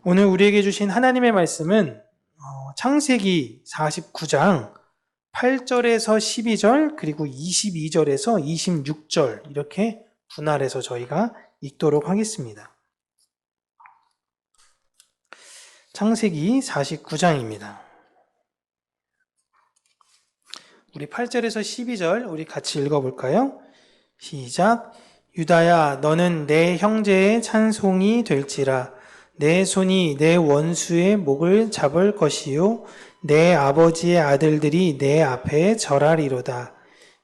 오늘 우리에게 주신 하나님의 말씀은 창세기 49장 8절에서 12절 그리고 22절에서 26절 이렇게 분할해서 저희가 읽도록 하겠습니다. 창세기 49장입니다. 우리 8절에서 12절 우리 같이 읽어볼까요? 시작. 유다야, 너는 내 형제의 찬송이 될지라. 내 손이 내 원수의 목을 잡을 것이요 내 아버지의 아들들이 내 앞에 절하리로다.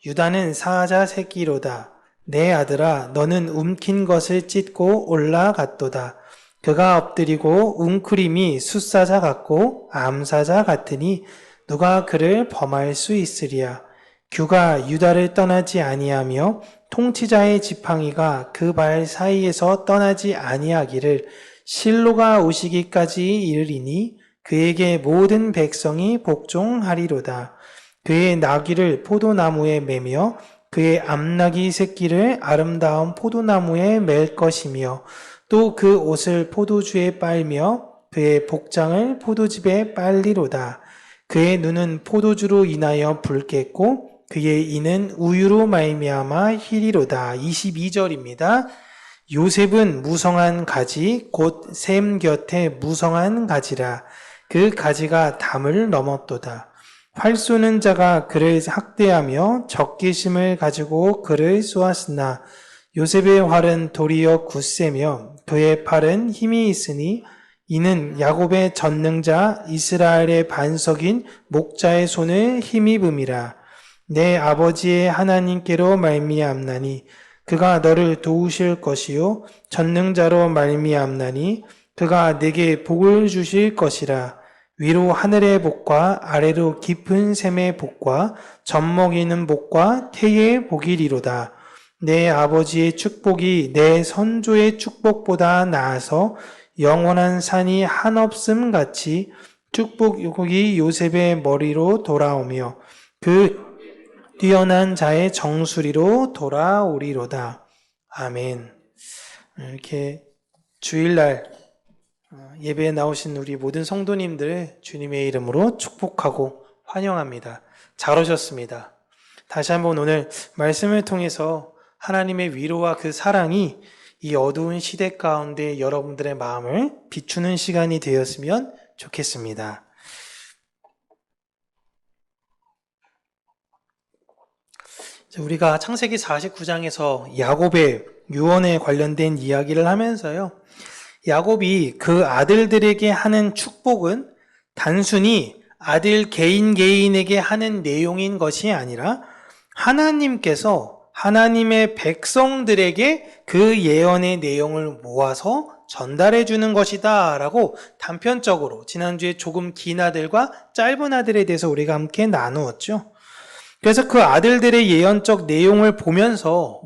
유다는 사자 새끼로다. 내 아들아, 너는 움킨 것을 찢고 올라갔도다. 그가 엎드리고 웅크림이 숫사자 같고 암사자 같으니 누가 그를 범할 수 있으리야. 규가 유다를 떠나지 아니하며 통치자의 지팡이가 그 발 사이에서 떠나지 아니하기를 실로가 오시기까지 이르리니 그에게 모든 백성이 복종하리로다. 그의 나귀를 포도나무에 매며 그의 암나귀 새끼를 아름다운 포도나무에 맬 것이며 또 그 옷을 포도주에 빨며 그의 복장을 포도즙에 빨리로다. 그의 눈은 포도주로 인하여 붉겠고 그의 이는 우유로 말미암아 희리로다. 22절입니다. 요셉은 무성한 가지 곧 샘 곁에 무성한 가지라. 그 가지가 담을 넘었도다. 활 쏘는 자가 그를 학대하며 적개심을 가지고 그를 쏘았으나 요셉의 활은 도리어 굳세며 그의 팔은 힘이 있으니 이는 야곱의 전능자 이스라엘의 반석인 목자의 손을 힘입음이라. 내 아버지의 하나님께로 말미암나니 그가 너를 도우실 것이요 전능자로 말미암나니 그가 내게 복을 주실 것이라. 위로 하늘의 복과 아래로 깊은 샘의 복과 젖먹이는 복과 태의 복이리로다. 내 아버지의 축복이 내 선조의 축복보다 나아서 영원한 산이 한없음 같이 축복이 요셉의 머리로 돌아오며 그 뛰어난 자의 정수리로 돌아오리로다. 아멘. 이렇게 주일날 예배에 나오신 우리 모든 성도님들 주님의 이름으로 축복하고 환영합니다. 잘 오셨습니다. 다시 한번 오늘 말씀을 통해서 하나님의 위로와 그 사랑이 이 어두운 시대 가운데 여러분들의 마음을 비추는 시간이 되었으면 좋겠습니다. 우리가 창세기 49장에서 야곱의 유언에 관련된 이야기를 하면서요. 야곱이 그 아들들에게 하는 축복은 단순히 아들 개인에게 하는 내용인 것이 아니라 하나님께서 하나님의 백성들에게 그 예언의 내용을 모아서 전달해 주는 것이다 라고 단편적으로 지난주에 조금 긴 아들과 짧은 아들에 대해서 우리가 함께 나누었죠. 그래서 그 아들들의 예언적 내용을 보면서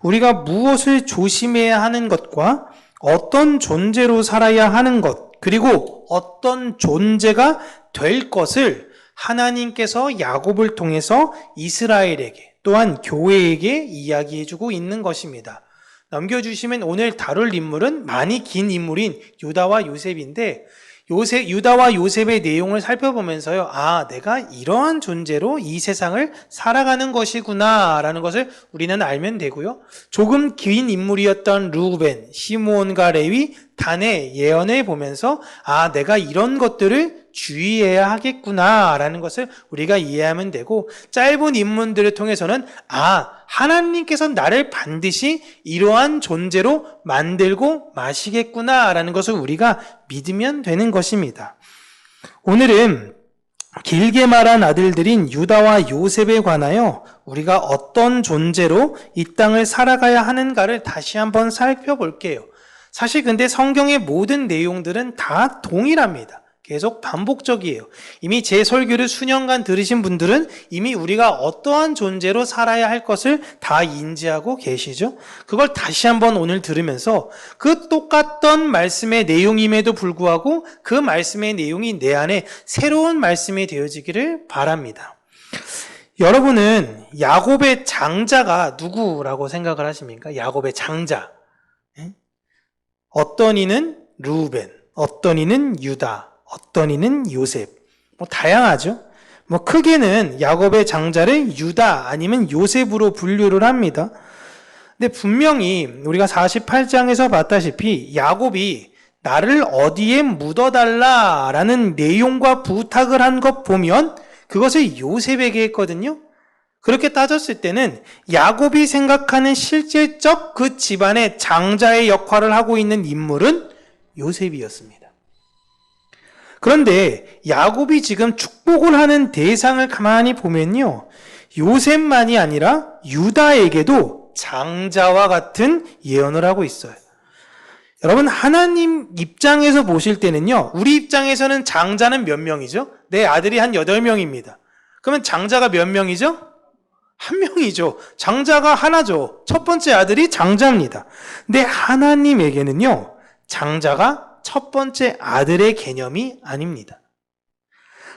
우리가 무엇을 조심해야 하는 것과 어떤 존재로 살아야 하는 것, 그리고 어떤 존재가 될 것을 하나님께서 야곱을 통해서 이스라엘에게 또한 교회에게 이야기해주고 있는 것입니다. 넘겨주시면 오늘 다룰 인물은 많이 긴 인물인 유다와 요셉인데 유다와 요셉의 내용을 살펴보면서요. 내가 이러한 존재로 이 세상을 살아가는 것이구나 라는 것을 우리는 알면 되고요. 조금 긴 인물이었던 루벤, 시므온과 레위, 단의 예언을 보면서 내가 이런 것들을 주의해야 하겠구나 라는 것을 우리가 이해하면 되고, 짧은 인문들을 통해서는 하나님께서 나를 반드시 이러한 존재로 만들고 마시겠구나 라는 것을 우리가 믿으면 되는 것입니다. 오늘은 길게 말한 아들들인 유다와 요셉에 관하여 우리가 어떤 존재로 이 땅을 살아가야 하는가를 다시 한번 살펴볼게요. 사실 근데 성경의 모든 내용들은 다 동일합니다. 계속 반복적이에요. 이미 제 설교를 수년간 들으신 분들은 이미 우리가 어떠한 존재로 살아야 할 것을 다 인지하고 계시죠? 그걸 다시 한번 오늘 들으면서 그 똑같던 말씀의 내용임에도 불구하고 그 말씀의 내용이 내 안에 새로운 말씀이 되어지기를 바랍니다. 여러분은 야곱의 장자가 누구라고 생각을 하십니까? 야곱의 장자. 어떤 이는 루벤, 어떤 이는 유다, 어떤 이는 요셉. 다양하죠. 크게는 야곱의 장자를 유다 아니면 요셉으로 분류를 합니다. 근데 분명히 우리가 48장에서 봤다시피 야곱이 나를 어디에 묻어달라라는 내용과 부탁을 한 것 보면 그것을 요셉에게 했거든요. 그렇게 따졌을 때는 야곱이 생각하는 실질적 그 집안의 장자의 역할을 하고 있는 인물은 요셉이었습니다. 그런데 야곱이 지금 축복을 하는 대상을 가만히 보면요, 요셉만이 아니라 유다에게도 장자와 같은 예언을 하고 있어요. 여러분, 하나님 입장에서 보실 때는요, 우리 입장에서는 장자는 몇 명이죠? 내 아들이 한 8명입니다. 그러면 장자가 몇 명이죠? 1명이죠. 장자가 하나죠. 첫 번째 아들이 장자입니다. 근데 하나님에게는요, 장자가 첫 번째 아들의 개념이 아닙니다.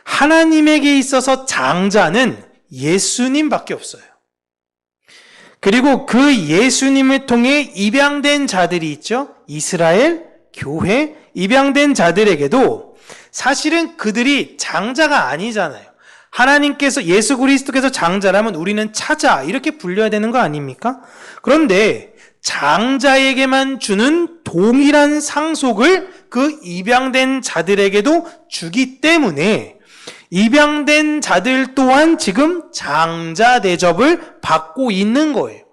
하나님에게 있어서 장자는 예수님밖에 없어요. 그리고 그 예수님을 통해 입양된 자들이 있죠. 이스라엘, 교회, 입양된 자들에게도 사실은 그들이 장자가 아니잖아요. 하나님께서, 예수 그리스도께서 장자라면 우리는 차자 이렇게 불려야 되는 거 아닙니까? 그런데 장자에게만 주는 동일한 상속을 그 입양된 자들에게도 주기 때문에 입양된 자들 또한 지금 장자 대접을 받고 있는 거예요.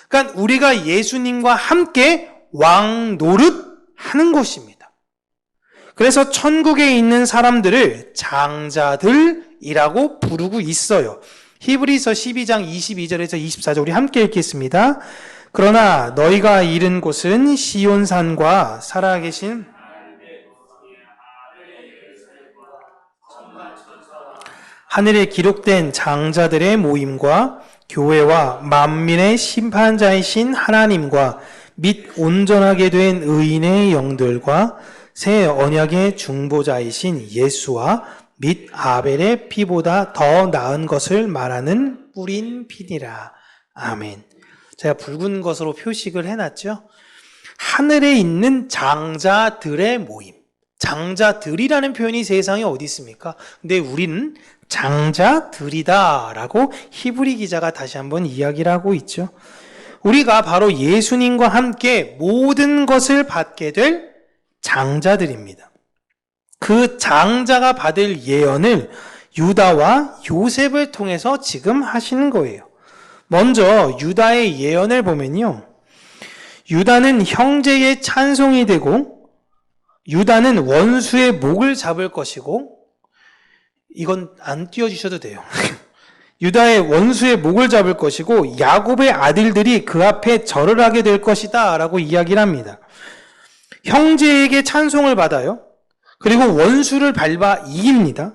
그러니까 우리가 예수님과 함께 왕 노릇 하는 것입니다. 그래서 천국에 있는 사람들을 장자들이라고 부르고 있어요. 히브리서 12장 22절에서 24절 우리 함께 읽겠습니다. 그러나 너희가 이른 곳은 시온산과 살아계신 하늘에 기록된 장자들의 모임과 교회와 만민의 심판자이신 하나님과 및 온전하게 된 의인의 영들과 새 언약의 중보자이신 예수와 및 아벨의 피보다 더 나은 것을 말하는 뿌린 피니라. 아멘. 제가 붉은 것으로 표식을 해놨죠. 하늘에 있는 장자들의 모임. 장자들이라는 표현이 세상에 어디 있습니까? 근데 우리는 장자들이다 라고 히브리 기자가 다시 한번 이야기를 하고 있죠. 우리가 바로 예수님과 함께 모든 것을 받게 될 장자들입니다. 그 장자가 받을 예언을 유다와 요셉을 통해서 지금 하시는 거예요. 먼저 유다의 예언을 보면요, 유다는 형제의 찬송이 되고 유다는 원수의 목을 잡을 것이고, 이건 안 띄워주셔도 돼요. 유다의 원수의 목을 잡을 것이고 야곱의 아들들이 그 앞에 절을 하게 될 것이다 라고 이야기를 합니다. 형제에게 찬송을 받아요. 그리고 원수를 밟아 이깁니다.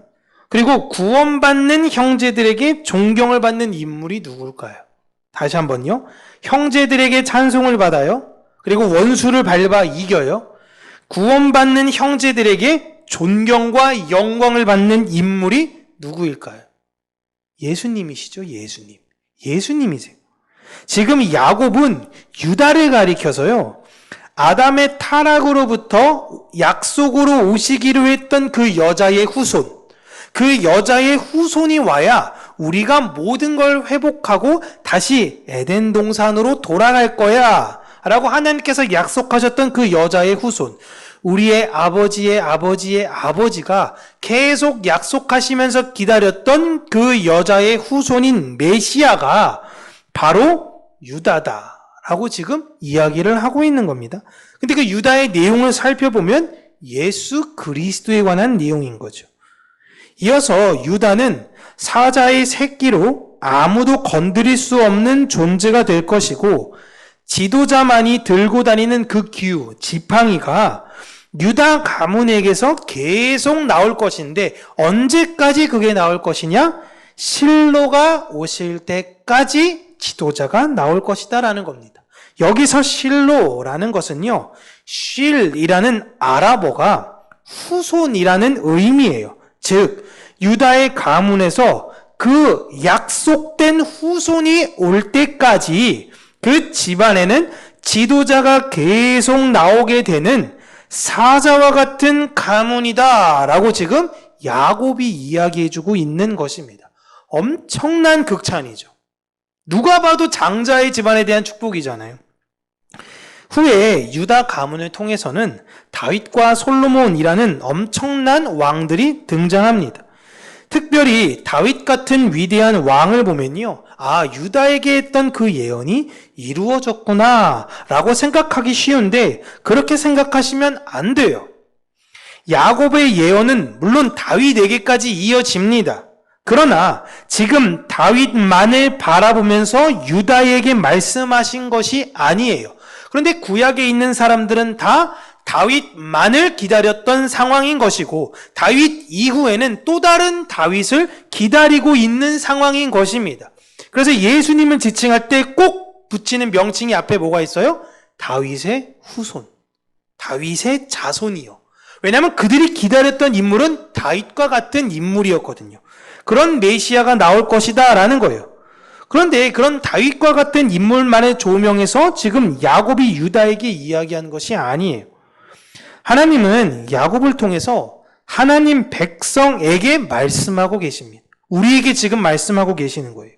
그리고 구원받는 형제들에게 존경을 받는 인물이 누굴까요? 다시 한번요. 형제들에게 찬송을 받아요. 그리고 원수를 밟아 이겨요. 구원받는 형제들에게 존경과 영광을 받는 인물이 누구일까요? 예수님이시죠. 예수님. 예수님이세요. 지금 야곱은 유다를 가리켜서요, 아담의 타락으로부터 약속으로 오시기로 했던 그 여자의 후손, 그 여자의 후손이 와야 우리가 모든 걸 회복하고 다시 에덴 동산으로 돌아갈 거야 라고 하나님께서 약속하셨던 그 여자의 후손, 우리의 아버지의 아버지의 아버지가 계속 약속하시면서 기다렸던 그 여자의 후손인 메시아가 바로 유다다라고 지금 이야기를 하고 있는 겁니다. 근데 그 유다의 내용을 살펴보면 예수 그리스도에 관한 내용인 거죠. 이어서 유다는 사자의 새끼로 아무도 건드릴 수 없는 존재가 될 것이고, 지도자만이 들고 다니는 그 기우, 지팡이가 유다 가문에게서 계속 나올 것인데, 언제까지 그게 나올 것이냐? 실로가 오실 때까지 지도자가 나올 것이다 라는 겁니다. 여기서 실로라는 것은요, 쉴이라는 아랍어가 후손이라는 의미예요. 즉 유다의 가문에서 그 약속된 후손이 올 때까지 그 집안에는 지도자가 계속 나오게 되는 사자와 같은 가문이다 라고 지금 야곱이 이야기해주고 있는 것입니다. 엄청난 극찬이죠. 누가 봐도 장자의 집안에 대한 축복이잖아요. 후에 유다 가문을 통해서는 다윗과 솔로몬이라는 엄청난 왕들이 등장합니다. 특별히 다윗 같은 위대한 왕을 보면요, 유다에게 했던 그 예언이 이루어졌구나 라고 생각하기 쉬운데 그렇게 생각하시면 안 돼요. 야곱의 예언은 물론 다윗에게까지 이어집니다. 그러나 지금 다윗만을 바라보면서 유다에게 말씀하신 것이 아니에요. 그런데 구약에 있는 사람들은 다 다윗만을 기다렸던 상황인 것이고 다윗 이후에는 또 다른 다윗을 기다리고 있는 상황인 것입니다. 그래서 예수님을 지칭할 때 꼭 붙이는 명칭이 앞에 뭐가 있어요? 다윗의 후손, 다윗의 자손이요. 왜냐하면 그들이 기다렸던 인물은 다윗과 같은 인물이었거든요. 그런 메시아가 나올 것이다 라는 거예요. 그런데 그런 다윗과 같은 인물만을 조명해서 지금 야곱이 유다에게 이야기하는 것이 아니에요. 하나님은 야곱을 통해서 하나님 백성에게 말씀하고 계십니다. 우리에게 지금 말씀하고 계시는 거예요.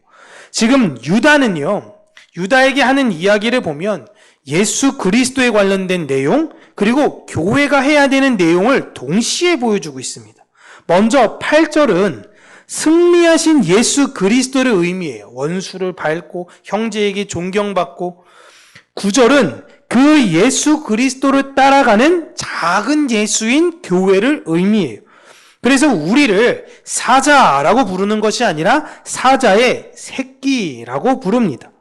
지금 유다는요, 유다에게 하는 이야기를 보면 예수 그리스도에 관련된 내용, 그리고 교회가 해야 되는 내용을 동시에 보여주고 있습니다. 먼저 8절은 승리하신 예수 그리스도를 의미해요. 원수를 밟고 형제에게 존경받고. 9절은 그 예수 그리스도를 따라가는 작은 예수인 교회를 의미해요. 그래서 우리를 사자라고 부르는 것이 아니라 사자의 새끼라고 부릅니다.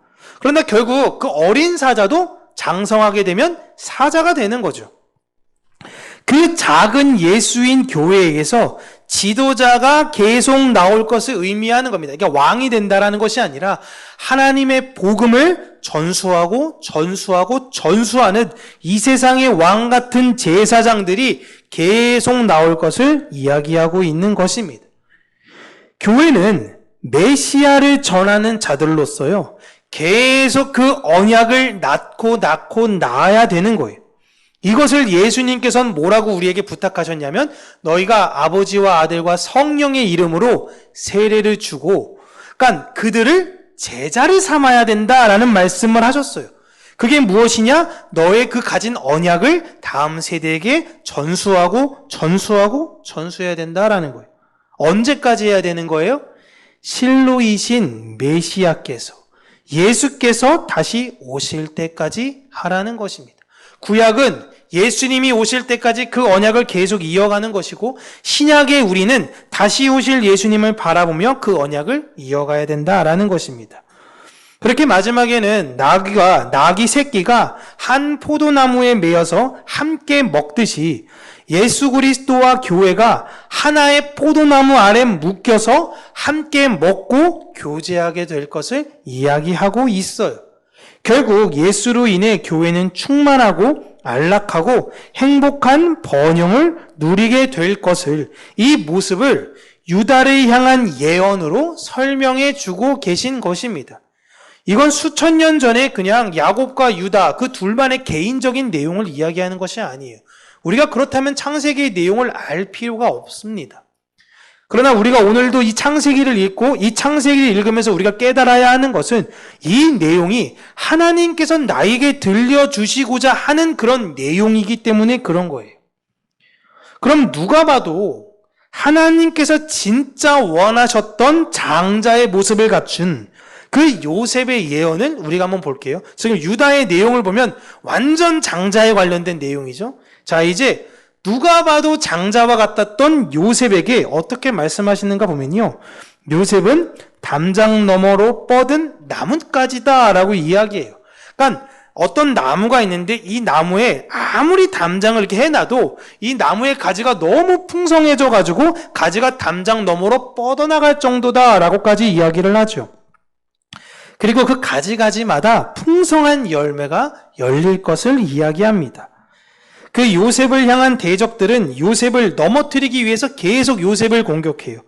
그러나 결국 그 어린 사자도 장성하게 되면 사자가 되는 거죠. 그 작은 예수인 교회에게서 지도자가 계속 나올 것을 의미하는 겁니다. 그러니까 왕이 된다라는 것이 아니라 하나님의 복음을 전수하고 전수하는 이 세상의 왕 같은 제사장들이 계속 나올 것을 이야기하고 있는 것입니다. 교회는 메시아를 전하는 자들로서요, 계속 그 언약을 낳고 낳아야 되는 거예요. 이것을 예수님께서는 뭐라고 우리에게 부탁하셨냐면 너희가 아버지와 아들과 성령의 이름으로 세례를 주고, 그러니까 그들을 제자를 삼아야 된다라는 말씀을 하셨어요. 그게 무엇이냐? 너의 그 가진 언약을 다음 세대에게 전수해야 된다라는 거예요. 언제까지 해야 되는 거예요? 실로이신 메시아께서, 예수께서 다시 오실 때까지 하라는 것입니다. 구약은 예수님이 오실 때까지 그 언약을 계속 이어가는 것이고, 신약의 우리는 다시 오실 예수님을 바라보며 그 언약을 이어가야 된다라는 것입니다. 그렇게 마지막에는 나귀 새끼가 한 포도나무에 매여서 함께 먹듯이 예수 그리스도와 교회가 하나의 포도나무 아래 묶여서 함께 먹고 교제하게 될 것을 이야기하고 있어요. 결국 예수로 인해 교회는 충만하고 안락하고 행복한 번영을 누리게 될 것을, 이 모습을 유다를 향한 예언으로 설명해 주고 계신 것입니다. 이건 수천 년 전에 그냥 야곱과 유다 그 둘만의 개인적인 내용을 이야기하는 것이 아니에요. 우리가 그렇다면 창세기의 내용을 알 필요가 없습니다. 그러나 우리가 오늘도 이 창세기를 읽고 이 창세기를 읽으면서 우리가 깨달아야 하는 것은 이 내용이 하나님께서 나에게 들려주시고자 하는 그런 내용이기 때문에 그런 거예요. 그럼 누가 봐도 하나님께서 진짜 원하셨던 장자의 모습을 갖춘 그 요셉의 예언을 우리가 한번 볼게요. 지금 유다의 내용을 보면 완전 장자에 관련된 내용이죠. 자, 이제 누가 봐도 장자와 같았던 요셉에게 어떻게 말씀하시는가 보면요, 요셉은 담장 너머로 뻗은 나뭇가지다 라고 이야기해요. 그러니까 어떤 나무가 있는데 이 나무에 아무리 담장을 이렇게 해놔도 이 나무의 가지가 너무 풍성해져 가지고 가지가 담장 너머로 뻗어나갈 정도다 라고까지 이야기를 하죠. 그리고 그 가지가지마다 풍성한 열매가 열릴 것을 이야기합니다. 그 요셉을 향한 대적들은 요셉을 넘어뜨리기 위해서 계속 요셉을 공격해요.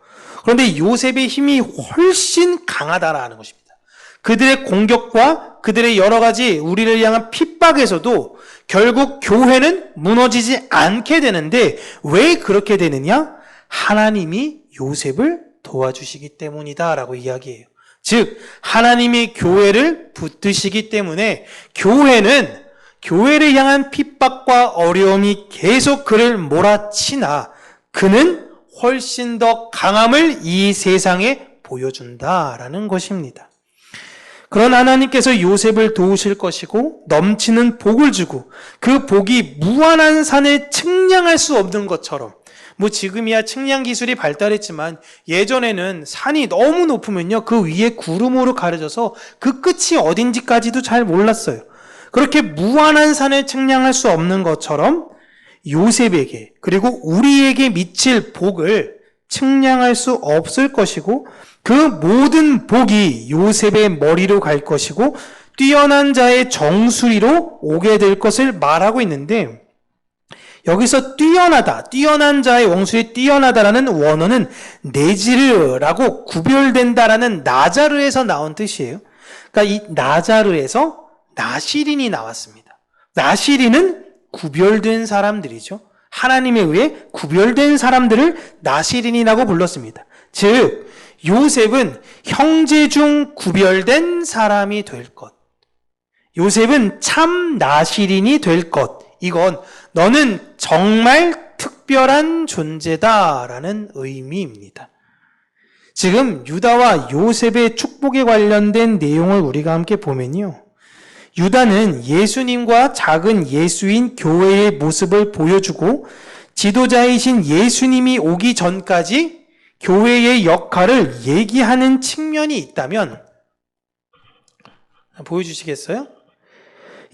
그런데 요셉의 힘이 훨씬 강하다라는 것입니다. 그들의 공격과 그들의 여러 가지 우리를 향한 핍박에서도 결국 교회는 무너지지 않게 되는데 왜 그렇게 되느냐? 하나님이 요셉을 도와주시기 때문이다라고 이야기해요. 즉 하나님이 교회를 붙드시기 때문에 교회를 향한 핍박과 어려움이 계속 그를 몰아치나 그는 훨씬 더 강함을 이 세상에 보여준다라는 것입니다. 그런 하나님께서 요셉을 도우실 것이고 넘치는 복을 주고 그 복이 무한한 산을 측량할 수 없는 것처럼 지금이야 측량 기술이 발달했지만 예전에는 산이 너무 높으면요 그 위에 구름으로 가려져서 그 끝이 어딘지까지도 잘 몰랐어요. 그렇게 무한한 산을 측량할 수 없는 것처럼 요셉에게 그리고 우리에게 미칠 복을 측량할 수 없을 것이고 그 모든 복이 요셉의 머리로 갈 것이고 뛰어난 자의 정수리로 오게 될 것을 말하고 있는데 여기서 뛰어난 자의 원수에 뛰어나다라는 원어는 네지르라고 구별된다라는 나자르에서 나온 뜻이에요. 그러니까 이 나자르에서 나시린이 나왔습니다. 나시린은 구별된 사람들이죠. 하나님에 의해 구별된 사람들을 나시린이라고 불렀습니다. 즉 요셉은 형제 중 구별된 사람이 될 것. 요셉은 참 나시린이 될 것. 이건 너는 정말 특별한 존재다라는 의미입니다. 지금 유다와 요셉의 축복에 관련된 내용을 우리가 함께 보면요. 유다는 예수님과 작은 예수인 교회의 모습을 보여주고 지도자이신 예수님이 오기 전까지 교회의 역할을 얘기하는 측면이 있다면 보여주시겠어요?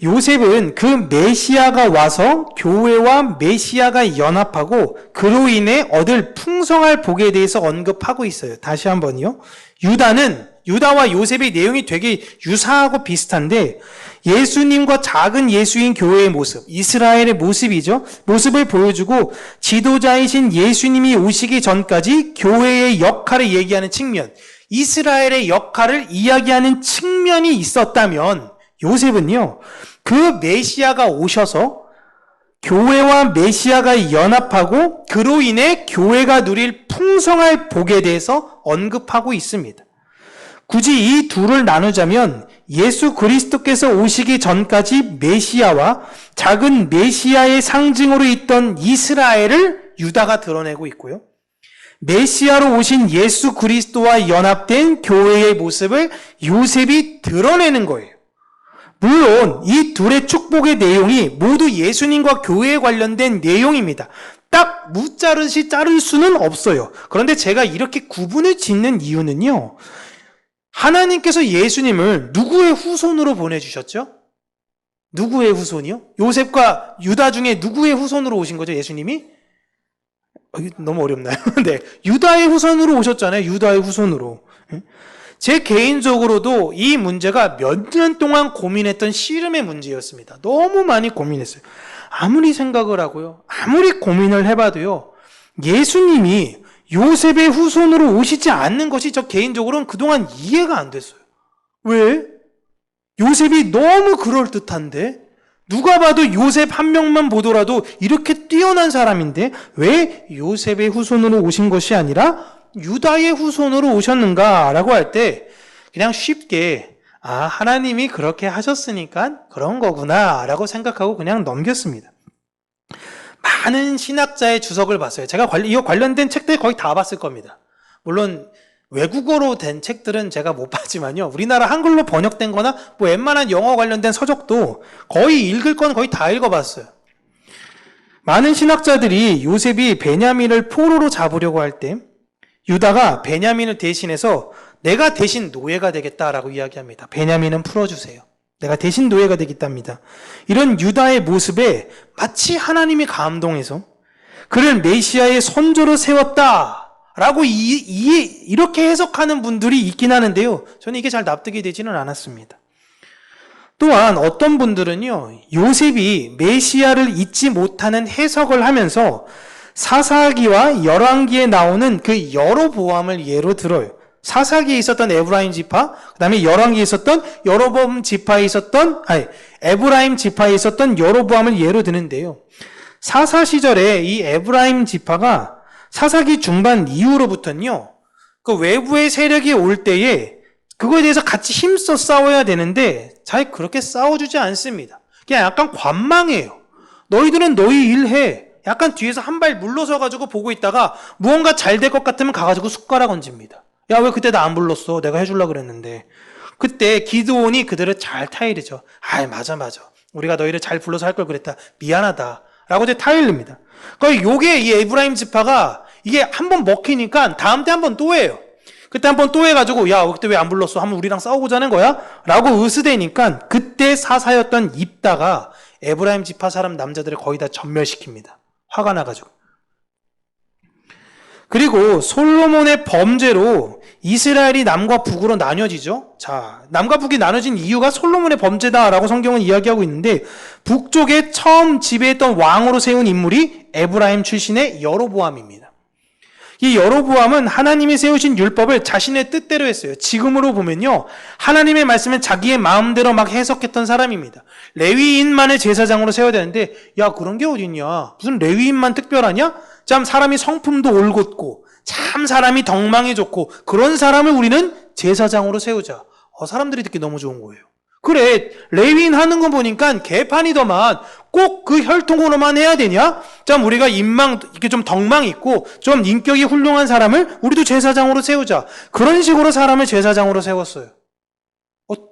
요셉은 그 메시아가 와서 교회와 메시아가 연합하고 그로 인해 얻을 풍성할 복에 대해서 언급하고 있어요. 다시 한번요. 유다와 요셉의 내용이 되게 유사하고 비슷한데 예수님과 작은 예수인 교회의 모습, 이스라엘의 모습이죠. 모습을 보여주고 지도자이신 예수님이 오시기 전까지 교회의 역할을 얘기하는 측면, 이스라엘의 역할을 이야기하는 측면이 있었다면 요셉은요, 그 메시아가 오셔서 교회와 메시아가 연합하고 그로 인해 교회가 누릴 풍성할 복에 대해서 언급하고 있습니다. 굳이 이 둘을 나누자면 예수 그리스도께서 오시기 전까지 메시아와 작은 메시아의 상징으로 있던 이스라엘을 유다가 드러내고 있고요. 메시아로 오신 예수 그리스도와 연합된 교회의 모습을 요셉이 드러내는 거예요. 물론 이 둘의 축복의 내용이 모두 예수님과 교회에 관련된 내용입니다. 딱 무자르시 자를 수는 없어요. 그런데 제가 이렇게 구분을 짓는 이유는요. 하나님께서 예수님을 누구의 후손으로 보내주셨죠? 누구의 후손이요? 요셉과 유다 중에 누구의 후손으로 오신 거죠, 예수님이? 너무 어렵나요? 네. 유다의 후손으로 오셨잖아요, 유다의 후손으로. 제 개인적으로도 이 문제가 몇 년 동안 고민했던 씨름의 문제였습니다. 너무 많이 고민했어요. 아무리 생각을 하고요, 아무리 고민을 해봐도요, 예수님이 요셉의 후손으로 오시지 않는 것이 저 개인적으로는 그동안 이해가 안 됐어요. 왜? 요셉이 너무 그럴듯한데 누가 봐도 요셉 한 명만 보더라도 이렇게 뛰어난 사람인데 왜 요셉의 후손으로 오신 것이 아니라 유다의 후손으로 오셨는가라고 할 때 그냥 쉽게 하나님이 그렇게 하셨으니까 그런 거구나 라고 생각하고 그냥 넘겼습니다. 많은 신학자의 주석을 봤어요. 제가 이거 관련된 책들 거의 다 봤을 겁니다. 물론 외국어로 된 책들은 제가 못 봤지만요. 우리나라 한글로 번역된 거나 웬만한 영어 관련된 서적도 거의 읽을 건 거의 다 읽어봤어요. 많은 신학자들이 요셉이 베냐민을 포로로 잡으려고 할 때 유다가 베냐민을 대신해서 내가 대신 노예가 되겠다라고 이야기합니다. 베냐민은 풀어주세요. 내가 대신 노예가 되겠답니다. 이런 유다의 모습에 마치 하나님이 감동해서 그를 메시아의 선조로 세웠다라고 이렇게 해석하는 분들이 있긴 하는데요. 저는 이게 잘 납득이 되지는 않았습니다. 또한 어떤 분들은요, 요셉이 메시아를 잊지 못하는 해석을 하면서 사사기와 열왕기에 나오는 그 여로보암을 예로 들어요. 사사기에 있었던 에브라임 지파, 그 다음에 열왕기에 있었던 여로보암 지파에 있었던, 에브라임 지파에 있었던 여로보암을 예로 드는데요. 사사 시절에 이 에브라임 지파가 사사기 중반 이후로부터는요, 그 외부의 세력이 올 때에 그거에 대해서 같이 힘써 싸워야 되는데 잘 그렇게 싸워주지 않습니다. 그냥 약간 관망해요. 너희들은 너희 일 해. 약간 뒤에서 한 발 물러서가지고 보고 있다가 무언가 잘 될 것 같으면 가가지고 숟가락 얹습니다. 야, 왜 그때 나 안 불렀어? 내가 해주려고 그랬는데. 그때 기드온이 그들을 잘 타이르죠. 맞아. 우리가 너희를 잘 불러서 할 걸 그랬다. 미안하다. 라고 이제 타일릅니다. 그러니까 요게 이 에브라임 지파가 이게 한번 먹히니까 다음 때 한 번 또 해요. 그때 한 번 또 해가지고 야, 그때 왜 안 불렀어? 한번 우리랑 싸우고자 하는 거야? 라고 으스대니까 그때 사사였던 입다가 에브라임 지파 사람 남자들을 거의 다 전멸시킵니다. 화가 나가지고. 그리고 솔로몬의 범죄로 이스라엘이 남과 북으로 나뉘어지죠. 자, 남과 북이 나눠진 이유가 솔로몬의 범죄다라고 성경은 이야기하고 있는데 북쪽에 처음 지배했던 왕으로 세운 인물이 에브라임 출신의 여로보암입니다. 이 여로보암은 하나님이 세우신 율법을 자신의 뜻대로 했어요. 지금으로 보면요, 하나님의 말씀을 자기의 마음대로 막 해석했던 사람입니다. 레위인만을 제사장으로 세워야 되는데 야, 그런 게 어딨냐, 무슨 레위인만 특별하냐? 참 사람이 성품도 올곧고 참 사람이 덕망이 좋고 그런 사람을 우리는 제사장으로 세우자. 사람들이 듣기 너무 좋은 거예요. 그래, 레위인 하는 거 보니까 개판이더만 꼭 그 혈통으로만 해야 되냐? 참 우리가 이렇게 좀 덕망 있고 좀 인격이 훌륭한 사람을 우리도 제사장으로 세우자. 그런 식으로 사람을 제사장으로 세웠어요.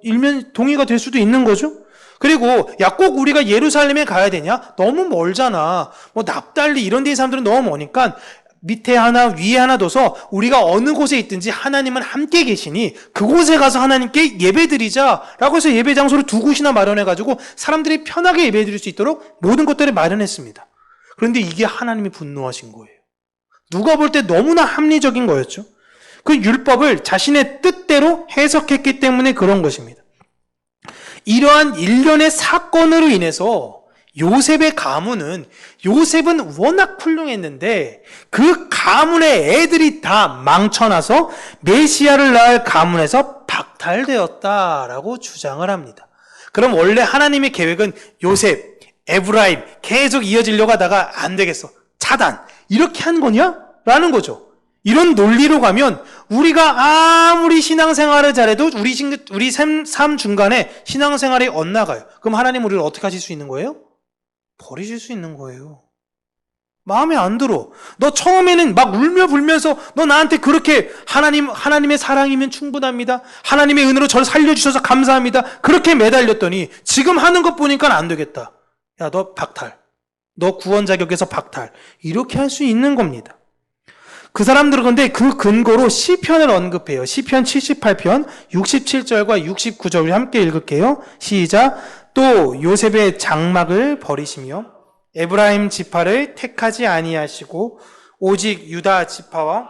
일면 동의가 될 수도 있는 거죠. 그리고 야, 꼭 우리가 예루살렘에 가야 되냐? 너무 멀잖아. 납달리 이런 데 사람들은 너무 머니까 밑에 하나 위에 하나 둬서 우리가 어느 곳에 있든지 하나님은 함께 계시니 그곳에 가서 하나님께 예배드리자라고 해서 예배 장소를 두 곳이나 마련해가지고 사람들이 편하게 예배드릴 수 있도록 모든 것들을 마련했습니다. 그런데 이게 하나님이 분노하신 거예요. 누가 볼 때 너무나 합리적인 거였죠. 그 율법을 자신의 뜻대로 해석했기 때문에 그런 것입니다. 이러한 일련의 사건으로 인해서 요셉은 워낙 훌륭했는데 그 가문의 애들이 다 망쳐나서 메시아를 낳을 가문에서 박탈되었다라고 주장을 합니다. 그럼 원래 하나님의 계획은 요셉, 에브라임 계속 이어지려고 하다가 안 되겠어, 차단, 이렇게 한 거냐? 라는 거죠. 이런 논리로 가면 우리가 아무리 신앙생활을 잘해도 우리 삶 중간에 신앙생활이 엇나가요. 그럼 하나님 우리를 어떻게 하실 수 있는 거예요? 버리실 수 있는 거예요. 마음에 안 들어. 너 처음에는 막 울며 불면서 너 나한테 그렇게 하나님의 사랑이면 충분합니다. 하나님의 은혜로 저를 살려주셔서 감사합니다. 그렇게 매달렸더니 지금 하는 것 보니까 안 되겠다. 야, 너 박탈. 너 구원 자격에서 박탈. 이렇게 할 수 있는 겁니다. 그 사람들은 근데 그 근거로 시편을 언급해요. 시편 78편 67절과 69절 함께 읽을게요. 시작. 또 요셉의 장막을 버리시며 에브라임 지파를 택하지 아니하시고 오직 유다 지파와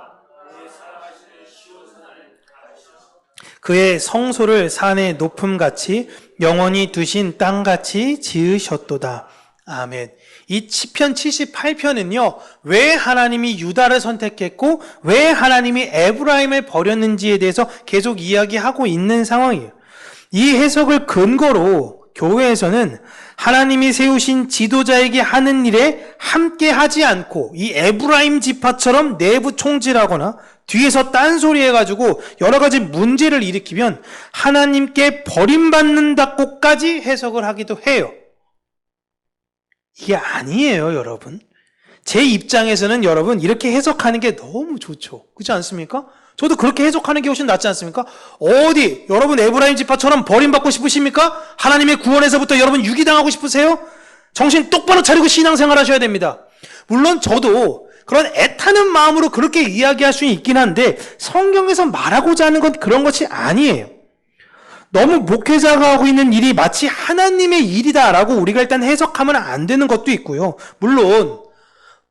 그의 성소를 산의 높음같이 영원히 두신 땅같이 지으셨도다. 아멘. 이 시편 78편은요, 왜 하나님이 유다를 선택했고 왜 하나님이 에브라임을 버렸는지에 대해서 계속 이야기하고 있는 상황이에요. 이 해석을 근거로 교회에서는 하나님이 세우신 지도자에게 하는 일에 함께 하지 않고 이 에브라임 지파처럼 내부 총질하거나 뒤에서 딴소리 해가지고 여러 가지 문제를 일으키면 하나님께 버림받는다고까지 해석을 하기도 해요. 이게 아니에요, 여러분. 제 입장에서는 여러분 이렇게 해석하는 게 너무 좋죠. 그렇지 않습니까? 저도 그렇게 해석하는 게 훨씬 낫지 않습니까? 어디 여러분 에브라임 지파처럼 버림받고 싶으십니까? 하나님의 구원에서부터 여러분 유기당하고 싶으세요? 정신 똑바로 차리고 신앙생활 하셔야 됩니다. 물론 저도 그런 애타는 마음으로 그렇게 이야기할 수 있긴 한데 성경에서 말하고자 하는 건 그런 것이 아니에요. 너무 목회자가 하고 있는 일이 마치 하나님의 일이다라고 우리가 일단 해석하면 안 되는 것도 있고요. 물론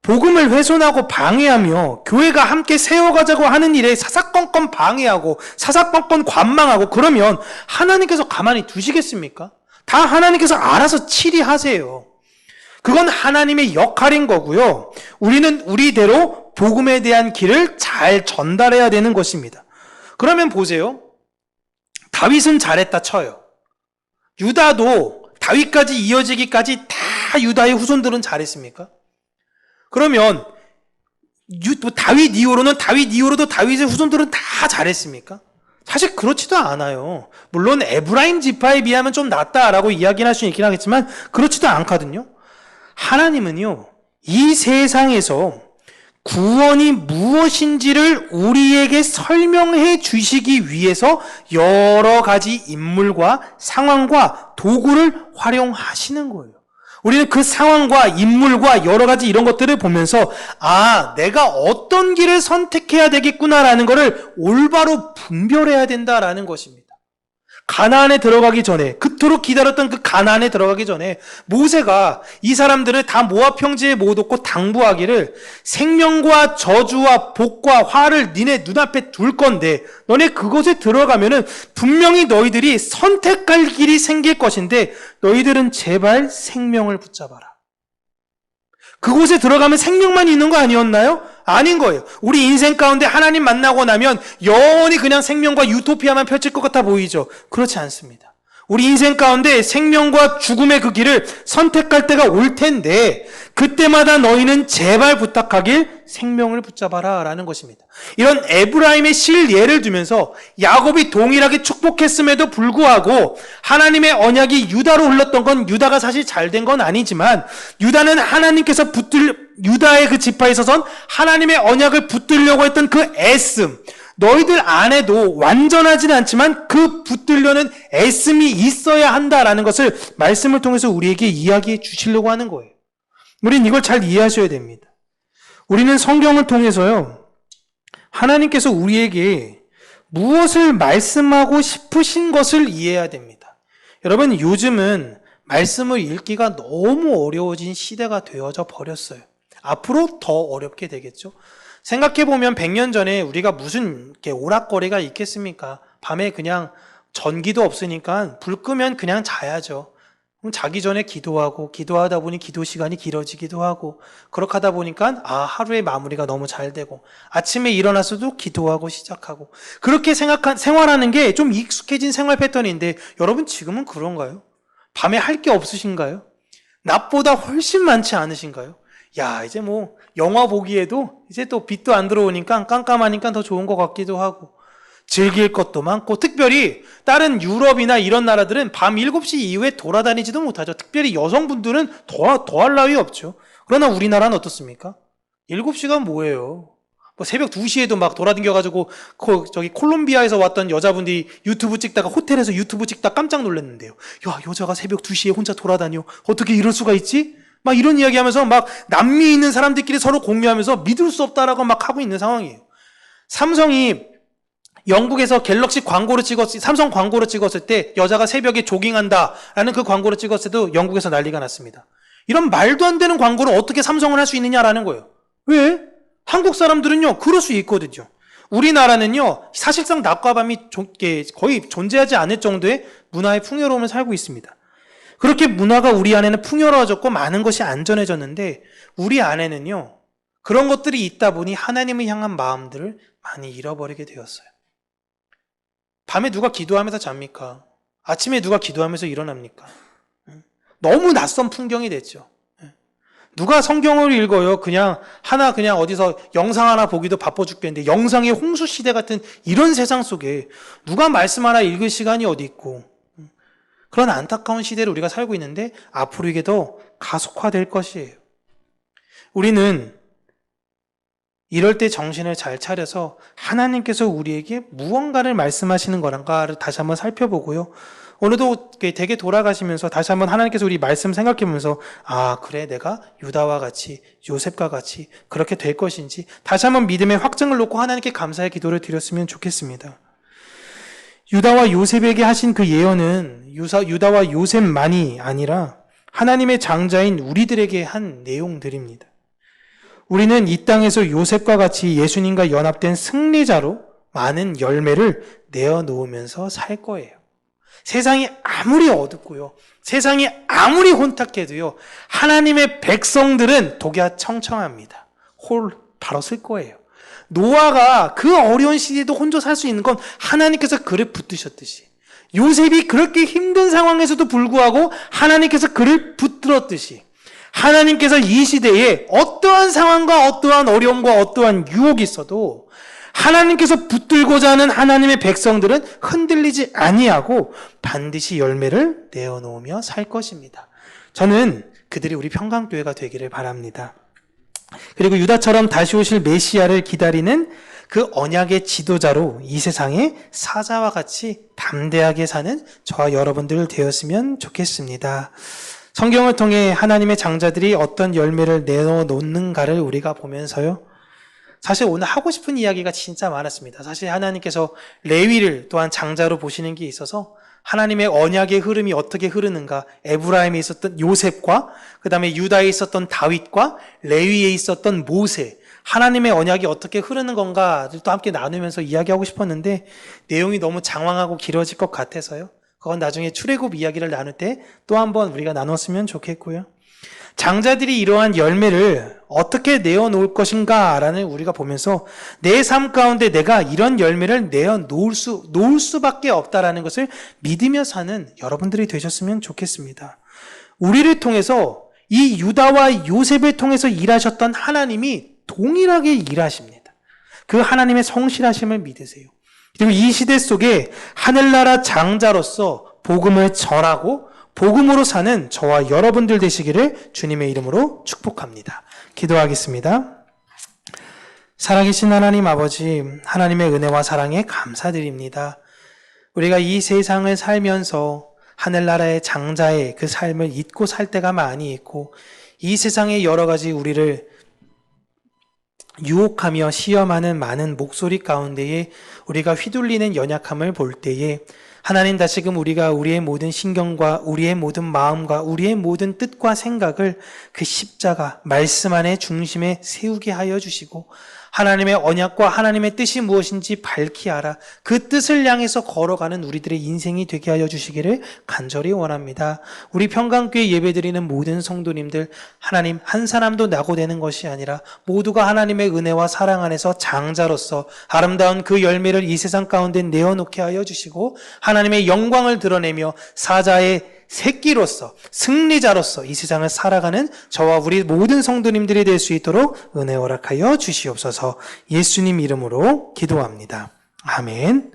복음을 훼손하고 방해하며 교회가 함께 세워가자고 하는 일에 사사건건 방해하고 사사건건 관망하고 그러면 하나님께서 가만히 두시겠습니까? 다 하나님께서 알아서 치리하세요. 그건 하나님의 역할인 거고요. 우리는 우리대로 복음에 대한 길을 잘 전달해야 되는 것입니다. 그러면 보세요. 다윗은 잘했다 쳐요. 유다도 다윗까지 이어지기까지 다 유다의 후손들은 잘했습니까? 그러면 다윗 이후로도 다윗의 후손들은 다 잘했습니까? 사실 그렇지도 않아요. 물론 에브라임 지파에 비하면 좀 낫다라고 이야기를 할 수 있긴 하겠지만 그렇지도 않거든요. 하나님은요, 이 세상에서 구원이 무엇인지를 우리에게 설명해 주시기 위해서 여러 가지 인물과 상황과 도구를 활용하시는 거예요. 우리는 그 상황과 인물과 여러 가지 이런 것들을 보면서 내가 어떤 길을 선택해야 되겠구나라는 것을 올바로 분별해야 된다라는 것입니다. 가나안에 들어가기 전에, 그토록 기다렸던 그 가나안에 들어가기 전에 모세가 이 사람들을 다 모압 평지에 모아놓고 당부하기를 생명과 저주와 복과 화를 니네 눈앞에 둘 건데 너네 그곳에 들어가면은 분명히 너희들이 선택할 길이 생길 것인데 너희들은 제발 생명을 붙잡아라. 그곳에 들어가면 생명만 있는 거 아니었나요? 아닌 거예요. 우리 인생 가운데 하나님 만나고 나면 영원히 그냥 생명과 유토피아만 펼칠 것 같아 보이죠? 그렇지 않습니다. 우리 인생 가운데 생명과 죽음의 그 길을 선택할 때가 올 텐데 그때마다 너희는 제발 부탁하길 생명을 붙잡아라 라는 것입니다. 이런 에브라임의 실예를 두면서 야곱이 동일하게 축복했음에도 불구하고 하나님의 언약이 유다로 흘렀던 건 유다가 사실 잘된 건 아니지만 유다는 하나님께서 유다의 그 지파에 있어선 하나님의 언약을 붙들려고 했던 그 애씀, 너희들 안에도 완전하진 않지만 그 붙들려는 애씀이 있어야 한다라는 것을 말씀을 통해서 우리에게 이야기해 주시려고 하는 거예요. 우리는 이걸 잘 이해하셔야 됩니다. 우리는 성경을 통해서요, 하나님께서 우리에게 무엇을 말씀하고 싶으신 것을 이해해야 됩니다. 여러분, 요즘은 말씀을 읽기가 너무 어려워진 시대가 되어져 버렸어요. 앞으로 더 어렵게 되겠죠. 생각해보면 100년 전에 우리가 무슨 이렇게 오락거리가 있겠습니까? 밤에 그냥 전기도 없으니까 불 끄면 그냥 자야죠. 그럼 자기 전에 기도하고 기도하다 보니 기도 시간이 길어지기도 하고 그렇게 하다 보니까 하루의 마무리가 너무 잘 되고 아침에 일어나서도 기도하고 시작하고 그렇게 생활하는 게 좀 익숙해진 생활 패턴인데 여러분 지금은 그런가요? 밤에 할 게 없으신가요? 낮보다 훨씬 많지 않으신가요? 이제 뭐 영화 보기에도 이제 또 빛도 안 들어오니까 깜깜하니까 더 좋은 것 같기도 하고 즐길 것도 많고 특별히 다른 유럽이나 이런 나라들은 밤 7시 이후에 돌아다니지도 못하죠. 특별히 여성분들은 더할 나위 없죠. 그러나 우리나라는 어떻습니까? 7시간 뭐예요? 뭐 새벽 2시에도 막 돌아다녀가지고 저기 콜롬비아에서 왔던 여자분들이 유튜브 찍다가 호텔에서 유튜브 찍다 깜짝 놀랐는데요. 여자가 새벽 2시에 혼자 돌아다녀. 어떻게 이럴 수가 있지? 막 이런 이야기 하면서 막 남미에 있는 사람들끼리 서로 공유하면서 믿을 수 없다라고 막 하고 있는 상황이에요. 삼성이 영국에서 갤럭시 삼성 광고를 찍었을 때 여자가 새벽에 조깅한다라는 그 광고를 찍었을 때도 영국에서 난리가 났습니다. 이런 말도 안 되는 광고를 어떻게 삼성을 할 수 있느냐라는 거예요. 왜? 한국 사람들은요, 그럴 수 있거든요. 우리나라는요, 사실상 낮과 밤이 거의 존재하지 않을 정도의 문화의 풍요로움을 살고 있습니다. 그렇게 문화가 우리 안에는 풍요로워졌고 많은 것이 안전해졌는데 우리 안에는요, 그런 것들이 있다 보니 하나님을 향한 마음들을 많이 잃어버리게 되었어요. 밤에 누가 기도하면서 잡니까? 아침에 누가 기도하면서 일어납니까? 너무 낯선 풍경이 됐죠. 누가 성경을 읽어요? 그냥 어디서 영상 하나 보기도 바빠 죽겠는데 영상의 홍수 시대 같은 이런 세상 속에 누가 말씀 하나 읽을 시간이 어디 있고 그런 안타까운 시대를 우리가 살고 있는데 앞으로 이게 더 가속화될 것이에요. 우리는 이럴 때 정신을 잘 차려서 하나님께서 우리에게 무언가를 말씀하시는 거란가를 다시 한번 살펴보고요. 오늘도 되게 돌아가시면서 다시 한번 하나님께서 우리 말씀 생각해보면서 그래 내가 유다와 같이 요셉과 같이 그렇게 될 것인지 다시 한번 믿음의 확증을 놓고 하나님께 감사의 기도를 드렸으면 좋겠습니다. 유다와 요셉에게 하신 그 예언은 유다와 요셉만이 아니라 하나님의 장자인 우리들에게 한 내용들입니다. 우리는 이 땅에서 요셉과 같이 예수님과 연합된 승리자로 많은 열매를 내어놓으면서 살 거예요. 세상이 아무리 어둡고요. 세상이 아무리 혼탁해도요. 하나님의 백성들은 독야 청청합니다. 홀 바로 쓸 거예요. 노아가 그 어려운 시대에도 혼자 살 수 있는 건 하나님께서 그를 붙드셨듯이, 요셉이 그렇게 힘든 상황에서도 불구하고 하나님께서 그를 붙들었듯이, 하나님께서 이 시대에 어떠한 상황과 어떠한 어려움과 어떠한 유혹이 있어도 하나님께서 붙들고자 하는 하나님의 백성들은 흔들리지 아니하고 반드시 열매를 내어놓으며 살 것입니다. 저는 그들이 우리 평강교회가 되기를 바랍니다. 그리고 유다처럼 다시 오실 메시아를 기다리는 그 언약의 지도자로 이 세상에 사자와 같이 담대하게 사는 저와 여러분들 되었으면 좋겠습니다. 성경을 통해 하나님의 장자들이 어떤 열매를 내어놓는가를 우리가 보면서요, 사실 오늘 하고 싶은 이야기가 진짜 많았습니다. 사실 하나님께서 레위를 또한 장자로 보시는 게 있어서 하나님의 언약의 흐름이 어떻게 흐르는가, 에브라임에 있었던 요셉과 그 다음에 유다에 있었던 다윗과 레위에 있었던 모세, 하나님의 언약이 어떻게 흐르는 건가를 또 함께 나누면서 이야기하고 싶었는데 내용이 너무 장황하고 길어질 것 같아서요, 그건 나중에 출애굽 이야기를 나눌 때 또 한번 우리가 나눴으면 좋겠고요. 장자들이 이러한 열매를 어떻게 내어놓을 것인가라는 우리가 보면서 내 삶 가운데 내가 이런 열매를 놓을 수밖에 없다라는 것을 믿으며 사는 여러분들이 되셨으면 좋겠습니다. 우리를 통해서 이 유다와 요셉을 통해서 일하셨던 하나님이 동일하게 일하십니다. 그 하나님의 성실하심을 믿으세요. 그리고 이 시대 속에 하늘나라 장자로서 복음을 전하고 복음으로 사는 저와 여러분들 되시기를 주님의 이름으로 축복합니다. 기도하겠습니다. 살아계신 하나님 아버지, 하나님의 은혜와 사랑에 감사드립니다. 우리가 이 세상을 살면서 하늘나라의 장자의 그 삶을 잊고 살 때가 많이 있고, 이 세상의 여러 가지 우리를 유혹하며 시험하는 많은 목소리 가운데에 우리가 휘둘리는 연약함을 볼 때에 하나님, 다시금 우리가 우리의 모든 신경과 우리의 모든 마음과 우리의 모든 뜻과 생각을 그 십자가 말씀 안에 중심에 세우게 하여 주시고, 하나님의 언약과 하나님의 뜻이 무엇인지 밝히 알아 그 뜻을 향해서 걸어가는 우리들의 인생이 되게 하여 주시기를 간절히 원합니다. 우리 평강교회 예배드리는 모든 성도님들, 하나님 한 사람도 낙오되는 것이 아니라 모두가 하나님의 은혜와 사랑 안에서 장자로서 아름다운 그 열매를 이 세상 가운데 내어놓게 하여 주시고, 하나님의 영광을 드러내며 사자의 새끼로서 승리자로서 이 세상을 살아가는 저와 우리 모든 성도님들이 될 수 있도록 은혜 허락하여 주시옵소서. 예수님 이름으로 기도합니다. 아멘.